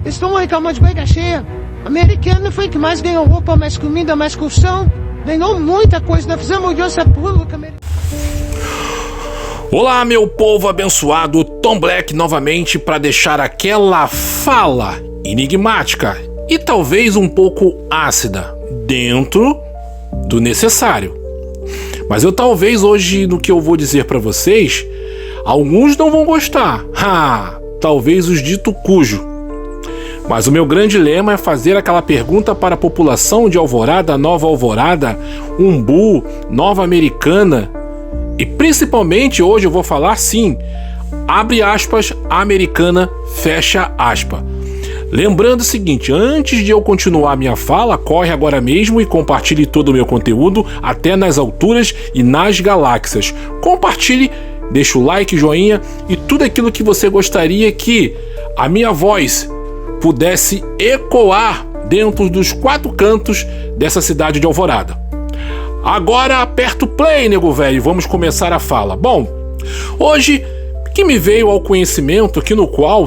estão reclamando de barriga cheia. Americana foi que mais ganhou roupa, mais comida, mais colchão. Ganhou muita coisa, nós fizemos audiência pública. Olá, meu povo abençoado, Tom Black novamente para deixar aquela fala enigmática e talvez um pouco ácida, dentro do necessário. Mas eu talvez hoje, no que eu vou dizer para vocês, alguns não vão gostar. Talvez os dito cujo. Mas o meu grande lema é fazer aquela pergunta para a população de Alvorada, Nova Alvorada, Umbu, Nova Americana. E principalmente hoje eu vou falar sim, abre aspas, Americana, fecha aspas. Lembrando o seguinte, antes de eu continuar minha fala, corre agora mesmo e compartilhe todo o meu conteúdo até nas alturas e nas galáxias. Compartilhe, deixa o like, joinha e tudo aquilo que você gostaria que a minha voz pudesse ecoar dentro dos 4 cantos dessa cidade de Alvorada. Agora aperta o play, nego velho, vamos começar a fala. Bom, hoje que me veio ao conhecimento que no qual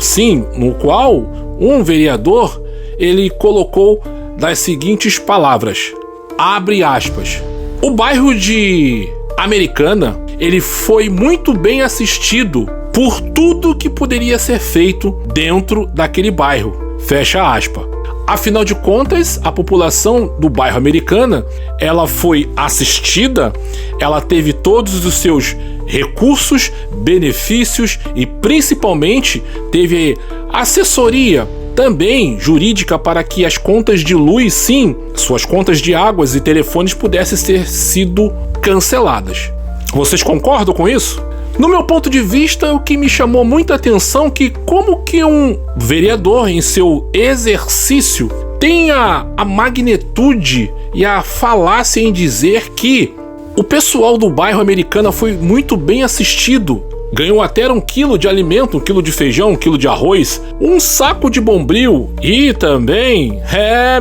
um vereador, ele colocou das seguintes palavras, abre aspas, o bairro de Americana, ele foi muito bem assistido por tudo que poderia ser feito dentro daquele bairro, fecha aspas. Afinal de contas, a população do bairro Americana, ela foi assistida, ela teve todos os seus recursos, benefícios e principalmente teve assessoria também jurídica para que as contas de luz, sim, suas contas de águas e telefones pudessem ter sido canceladas. Vocês concordam com isso? No meu ponto de vista, o que me chamou muita atenção é que como que um vereador em seu exercício tem a magnitude e a falácia em dizer que o pessoal do bairro Americana foi muito bem assistido. Ganhou até 1 quilo de alimento, 1 quilo de feijão, 1 quilo de arroz, um saco de Bombril e também,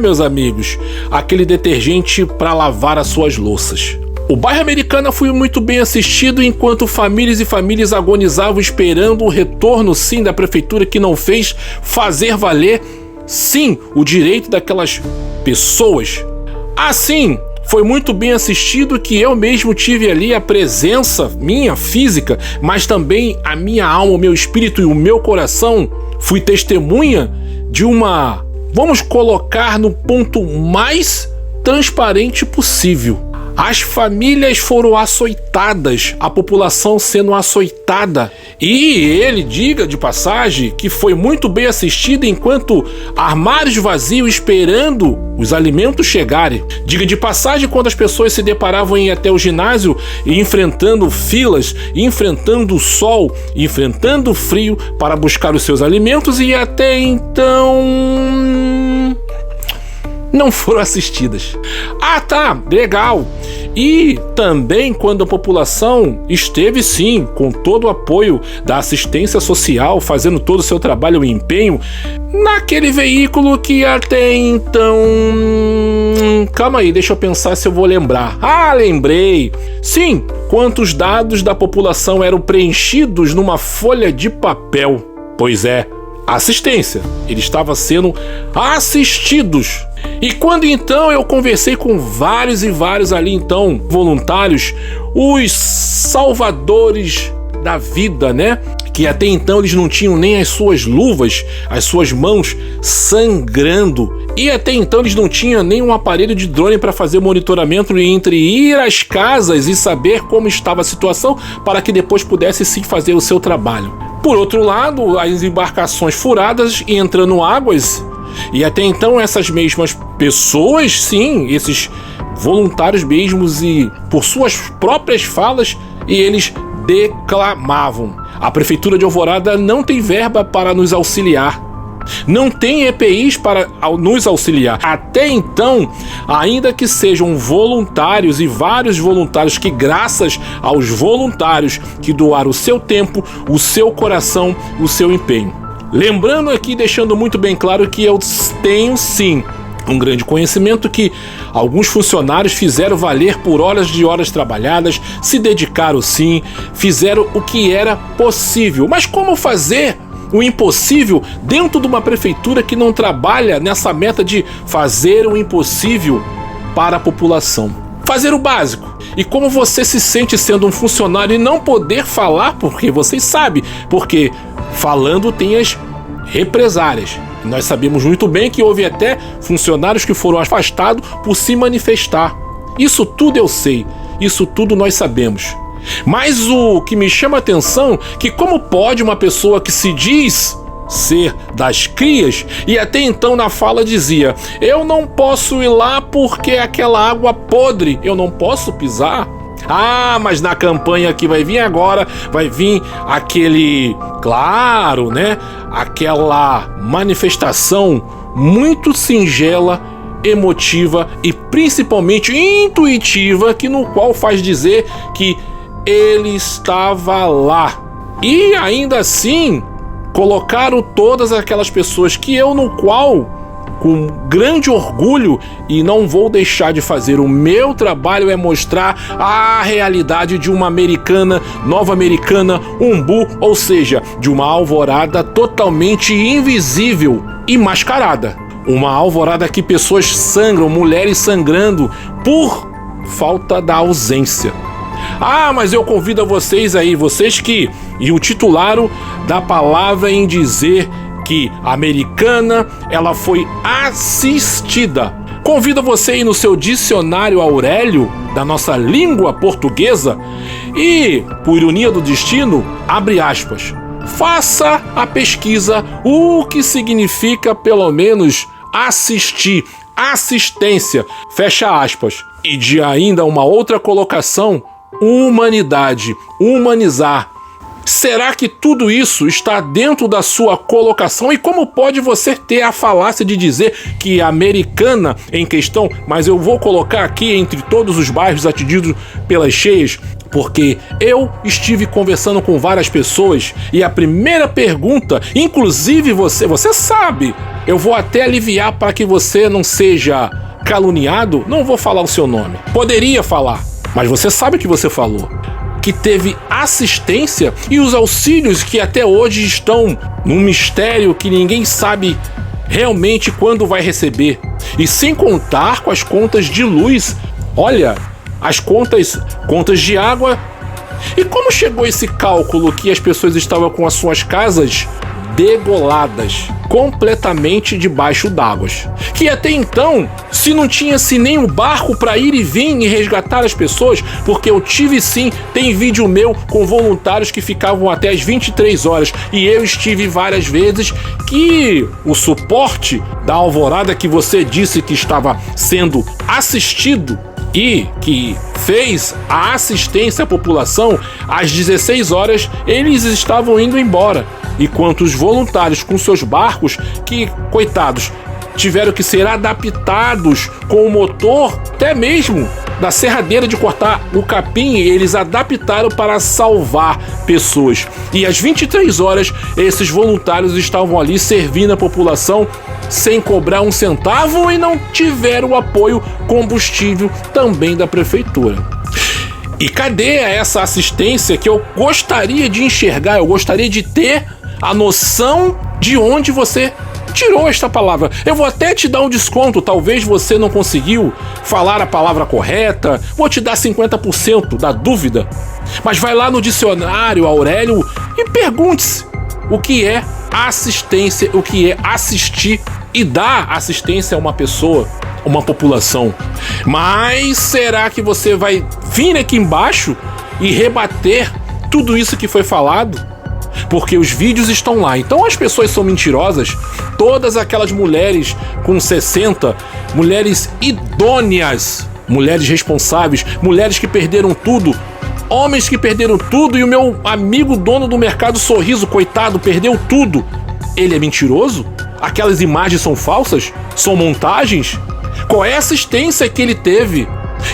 meus amigos, aquele detergente para lavar as suas louças. O bairro Americana foi muito bem assistido enquanto famílias e famílias agonizavam esperando o retorno, sim, da prefeitura que não fez fazer valer, sim, o direito daquelas pessoas. Assim, foi muito bem assistido que eu mesmo tive ali a presença minha física, mas também a minha alma, o meu espírito e o meu coração. Fui testemunha de uma, vamos colocar no ponto mais transparente possível. As famílias foram açoitadas, a população sendo açoitada. E ele, diga de passagem, que foi muito bem assistido enquanto armários vazios esperando os alimentos chegarem. Diga de passagem, quando as pessoas se deparavam em ir até o ginásio e enfrentando filas, enfrentando o sol, enfrentando o frio para buscar os seus alimentos e até então não foram assistidas. Tá, legal. E também quando a população esteve sim, com todo o apoio da assistência social, fazendo todo o seu trabalho e empenho, naquele veículo que até então... Calma aí, deixa eu pensar se eu vou lembrar. Lembrei! Sim, quantos dados da população eram preenchidos numa folha de papel. Pois é, assistência. Eles estavam sendo assistidos. E quando então eu conversei com vários e vários ali então voluntários, os salvadores da vida, né? Que até então eles não tinham nem as suas luvas, as suas mãos sangrando. E até então eles não tinham nem um aparelho de drone para fazer monitoramento entre ir às casas e saber como estava a situação para que depois pudesse sim fazer o seu trabalho. Por outro lado, as embarcações furadas e entrando águas. E até então essas mesmas pessoas, sim, esses voluntários mesmos e por suas próprias falas, e eles declamavam: a Prefeitura de Alvorada não tem verba para nos auxiliar. Não tem EPIs para nos auxiliar. Até então, ainda que sejam voluntários e vários voluntários que, graças aos voluntários que doaram o seu tempo, o seu coração, o seu empenho. Lembrando aqui, deixando muito bem claro que eu tenho sim um grande conhecimento que alguns funcionários fizeram valer por horas trabalhadas, se dedicaram sim, fizeram o que era possível. Mas como fazer o impossível dentro de uma prefeitura que não trabalha nessa meta de fazer o impossível para a população. Fazer o básico. E como você se sente sendo um funcionário e não poder falar, porque vocês sabem, porque falando tem as represárias. Nós sabemos muito bem que houve até funcionários que foram afastados por se manifestar. Isso tudo eu sei, isso tudo nós sabemos. Mas o que me chama a atenção é que como pode uma pessoa que se diz ser das crias, e até então na fala dizia: eu não posso ir lá porque aquela água podre, eu não posso pisar. Ah, mas na campanha que vai vir agora, vai vir aquele, claro, né? Aquela manifestação muito singela, emotiva e principalmente intuitiva, que no qual faz dizer que ele estava lá. E ainda assim colocaram todas aquelas pessoas que eu, no qual, com grande orgulho, e não vou deixar de fazer o meu trabalho, é mostrar a realidade de uma americana, nova americana, umbu, ou seja, de uma alvorada totalmente invisível e mascarada. Uma alvorada que pessoas sangram, mulheres sangrando por falta da ausência. Ah, mas eu convido a vocês aí, vocês que e o titularam da palavra em dizer que a americana, ela foi assistida. Convido você aí no seu dicionário Aurélio, da nossa língua portuguesa, e, por ironia do destino, abre aspas, faça a pesquisa o que significa pelo menos assistir, assistência, fecha aspas. E de ainda uma outra colocação, humanidade, humanizar. Será que tudo isso está dentro da sua colocação? E como pode você ter a falácia de dizer que a americana em questão, mas eu vou colocar aqui entre todos os bairros atingidos pelas cheias, porque eu estive conversando com várias pessoas e a primeira pergunta, inclusive você sabe, eu vou até aliviar para que você não seja caluniado, não vou falar o seu nome. Poderia falar, mas você sabe o que você falou. Que teve assistência e os auxílios que até hoje estão num mistério que ninguém sabe realmente quando vai receber. E sem contar com as contas de luz, olha, as contas de água. E como chegou esse cálculo que as pessoas estavam com as suas casas degoladas, completamente debaixo d'água? Que até então, se não tinha-se nem um barco para ir e vir e resgatar as pessoas, porque eu tive sim, tem vídeo meu com voluntários que ficavam até as 23 horas, e eu estive várias vezes, que o suporte da alvorada que você disse que estava sendo assistido e que fez a assistência à população, às 16 horas eles estavam indo embora. E quantos voluntários com seus barcos que, coitados, tiveram que ser adaptados com o motor, até mesmo da serradeira de cortar o capim, eles adaptaram para salvar pessoas. E às 23 horas, esses voluntários estavam ali servindo a população sem cobrar um centavo e não tiveram o apoio combustível também da prefeitura. E cadê essa assistência que eu gostaria de enxergar, eu gostaria de ter a noção de onde você tirou esta palavra? Eu vou até te dar um desconto, talvez você não conseguiu falar a palavra correta, vou te dar 50% da dúvida, mas vai lá no dicionário Aurélio e pergunte-se o que é assistência, o que é assistir e dar assistência a uma pessoa, uma população. Mas será que você vai vir aqui embaixo e rebater tudo isso que foi falado? Porque os vídeos estão lá. Então as pessoas são mentirosas. Todas aquelas mulheres com 60, mulheres idôneas, mulheres responsáveis, mulheres que perderam tudo, homens que perderam tudo, e o meu amigo dono do Mercado Sorriso, coitado, perdeu tudo. Ele é mentiroso? Aquelas imagens são falsas? São montagens? Qual é a assistência que ele teve?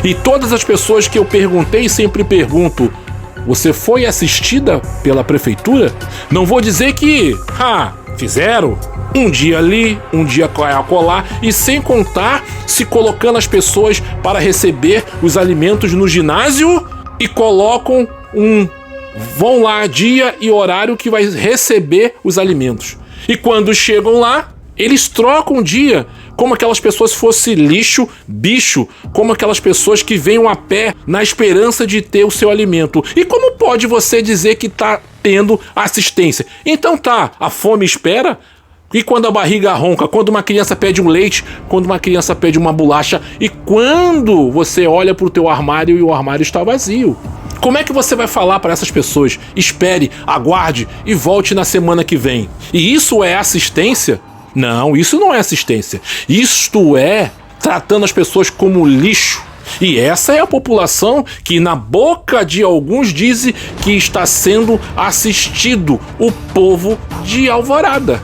E todas as pessoas que eu perguntei, sempre pergunto: você foi assistida pela prefeitura? Não vou dizer que fizeram um dia ali, um dia acolá, e sem contar se colocando as pessoas para receber os alimentos no ginásio e colocam um vão lá dia e horário que vai receber os alimentos. E quando chegam lá, eles trocam o dia como aquelas pessoas fossem lixo, bicho, como aquelas pessoas que venham a pé na esperança de ter o seu alimento. E como pode você dizer que está tendo assistência? Então tá, a fome espera. E quando a barriga ronca, quando uma criança pede um leite, quando uma criança pede uma bolacha, e quando você olha para o teu armário e o armário está vazio. Como é que você vai falar para essas pessoas? Espere, aguarde e volte na semana que vem. E isso é assistência? Não, isso não é assistência. Isto é tratando as pessoas como lixo. E essa é a população que na boca de alguns diz que está sendo assistido, o povo de Alvorada.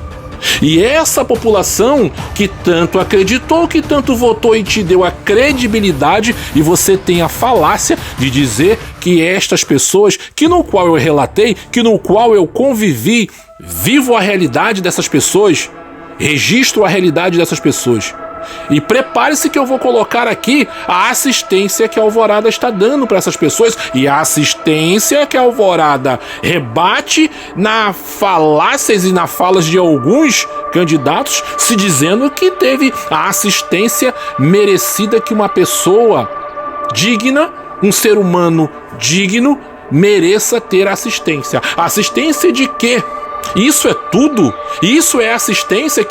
E essa população que tanto acreditou, que tanto votou e te deu a credibilidade, e você tem a falácia de dizer que estas pessoas, que no qual eu relatei, que no qual eu convivi, vivo a realidade dessas pessoas, registro a realidade dessas pessoas. E prepare-se que eu vou colocar aqui a assistência que a Alvorada está dando para essas pessoas, e a assistência que a Alvorada rebate na falácias e nas falas de alguns candidatos, se dizendo que teve a assistência merecida que uma pessoa digna, um ser humano digno, mereça ter assistência. Assistência de quê? Isso é tudo? Isso é assistência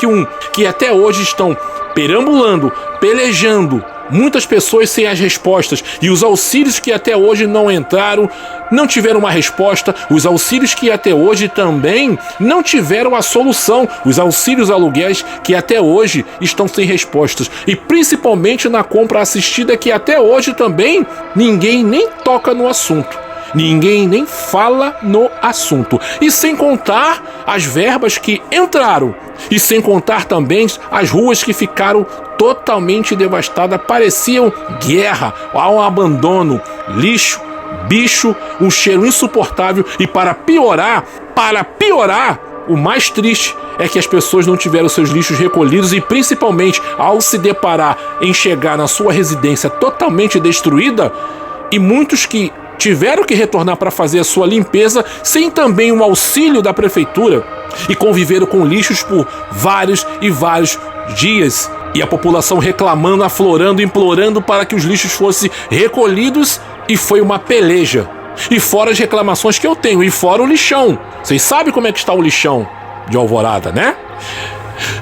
que até hoje estão perambulando, pelejando, muitas pessoas sem as respostas, e os auxílios que até hoje não entraram, não tiveram uma resposta, os auxílios que até hoje também não tiveram a solução, os auxílios aluguéis que até hoje estão sem respostas, e principalmente na compra assistida que até hoje também ninguém nem toca no assunto. Ninguém nem fala no assunto. E sem contar as verbas que entraram. E sem contar também as ruas que ficaram totalmente devastadas. Pareciam guerra, um abandono, lixo, bicho, um cheiro insuportável. E para piorar, o mais triste é que as pessoas não tiveram seus lixos recolhidos, e principalmente ao se deparar em chegar na sua residência totalmente destruída, e muitos que tiveram que retornar para fazer a sua limpeza sem também um auxílio da prefeitura, e conviveram com lixos por vários e vários dias, e a população reclamando, aflorando, implorando para que os lixos fossem recolhidos, e foi uma peleja. E fora as reclamações que eu tenho, e fora o lixão. Vocês sabem como é que está o lixão de Alvorada, né?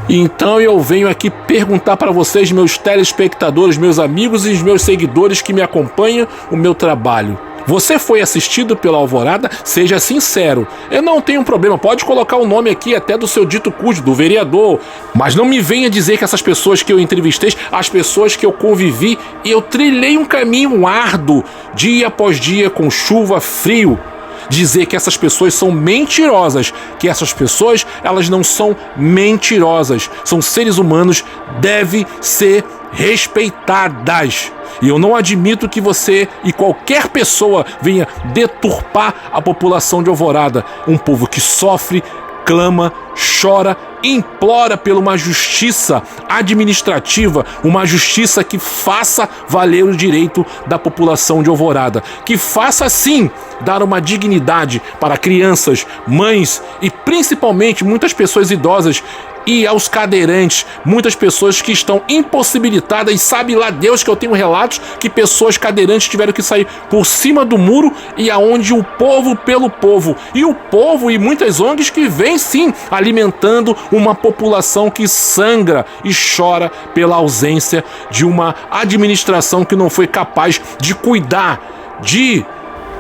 Então eu venho aqui perguntar para vocês, meus telespectadores, meus amigos e os meus seguidores que me acompanham o meu trabalho. Você foi assistido pela Alvorada? Seja sincero. Eu não tenho problema, pode colocar o nome aqui até do seu dito cujo, do vereador. Mas não me venha dizer que essas pessoas que eu entrevistei, as pessoas que eu convivi, e eu trilhei um caminho árduo, dia após dia, com chuva, frio, dizer que essas pessoas são mentirosas, que essas pessoas, elas não são mentirosas, são seres humanos, devem ser respeitadas. E eu não admito que você e qualquer pessoa venha deturpar a população de Alvorada, um povo que sofre, clama, chora, implora por uma justiça administrativa, uma justiça que faça valer o direito da população de Alvorada, que faça sim dar uma dignidade para crianças, mães e principalmente muitas pessoas idosas, e aos cadeirantes, muitas pessoas que estão impossibilitadas, e sabe lá Deus que eu tenho relatos que pessoas cadeirantes tiveram que sair por cima do muro, e aonde o povo pelo povo, e o povo e muitas ONGs que vêm sim alimentando uma população que sangra e chora pela ausência de uma administração que não foi capaz de cuidar, de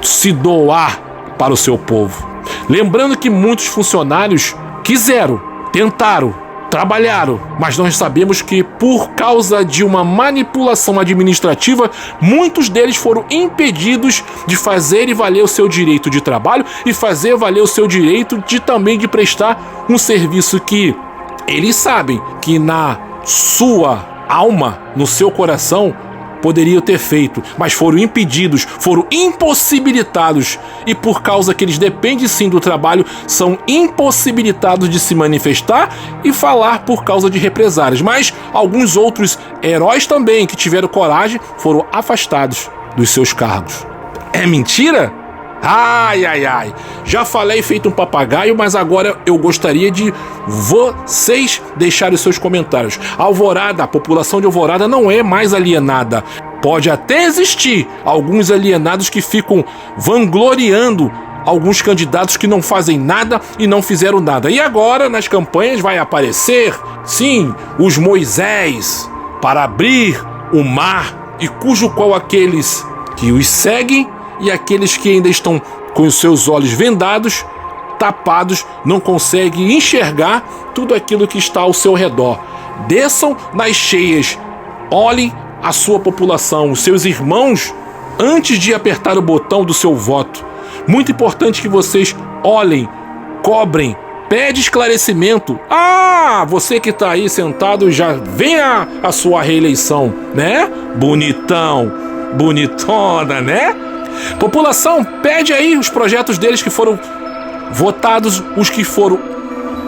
se doar para o seu povo. Lembrando que muitos funcionários quiseram, tentaram, trabalharam, mas nós sabemos que por causa de uma manipulação administrativa, muitos deles foram impedidos de fazer e valer o seu direito de trabalho e fazer valer o seu direito de também de prestar um serviço que eles sabem que na sua alma, no seu coração, poderiam ter feito, mas foram impedidos, foram impossibilitados, e por causa que eles dependem sim do trabalho, são impossibilitados de se manifestar e falar por causa de represálias. Mas alguns outros heróis também que tiveram coragem foram afastados dos seus cargos. É mentira? Ai, ai, ai. Já falei feito um papagaio, mas agora eu gostaria de vocês deixarem os seus comentários. Alvorada, a população de Alvorada não é mais alienada. Pode até existir alguns alienados que ficam vangloriando alguns candidatos que não fazem nada e não fizeram nada. E agora, nas campanhas, vai aparecer, sim, os Moisés para abrir o mar, e cujo qual aqueles que os seguem e aqueles que ainda estão com os seus olhos vendados, tapados, não conseguem enxergar tudo aquilo que está ao seu redor. Desçam nas cheias, olhem a sua população, os seus irmãos, antes de apertar o botão do seu voto. Muito importante que vocês olhem, cobrem, pede esclarecimento. Ah, você que está aí sentado, já vem a sua reeleição, né? Bonitão, bonitona, né? População, pede aí os projetos deles que foram votados, os que foram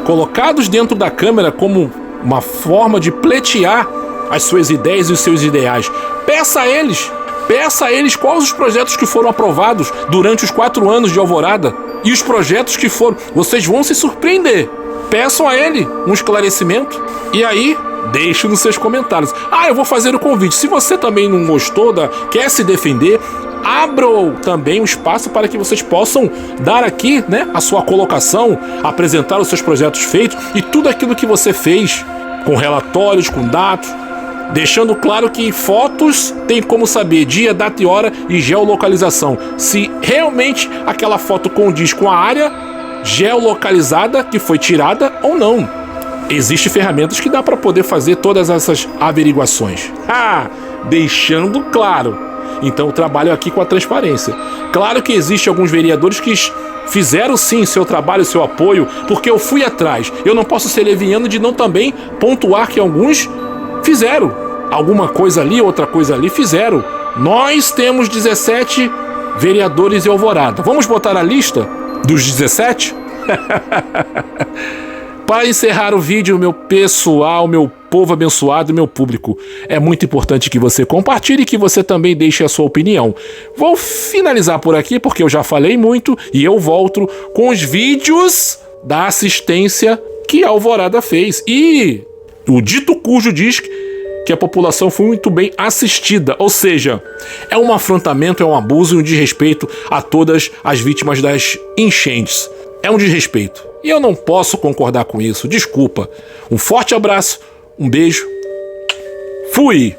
colocados dentro da Câmara como uma forma de pleitear as suas ideias e os seus ideais. Peça a eles quais os projetos que foram aprovados durante os 4 anos de Alvorada e os projetos que foram. Vocês vão se surpreender. Peçam a ele um esclarecimento e aí deixe nos seus comentários. Eu vou fazer o convite. Se você também não gostou, quer se defender, abra também um espaço para que vocês possam dar aqui, né, a sua colocação, apresentar os seus projetos feitos e tudo aquilo que você fez, com relatórios, com dados, deixando claro que fotos tem como saber dia, data e hora e geolocalização. Se realmente aquela foto condiz com a área geolocalizada que foi tirada ou não. Existem ferramentas que dá para poder fazer todas essas averiguações. Deixando claro. Então eu trabalho aqui com a transparência. Claro que existem alguns vereadores que fizeram sim seu trabalho, seu apoio, porque eu fui atrás. Eu não posso ser leviano de não também pontuar que alguns fizeram alguma coisa ali, outra coisa ali, fizeram. Nós temos 17 vereadores em Alvorada. Vamos botar a lista dos 17? Para encerrar o vídeo, meu pessoal, meu povo abençoado, meu público, é muito importante que você compartilhe e que você também deixe a sua opinião. Vou finalizar por aqui porque eu já falei muito e eu volto com os vídeos da assistência que a Alvorada fez. E o dito cujo diz que a população foi muito bem assistida, ou seja, é um afrontamento, é um abuso e um desrespeito a todas as vítimas das enchentes. É um desrespeito. E eu não posso concordar com isso. Desculpa. Um forte abraço, um beijo. Fui!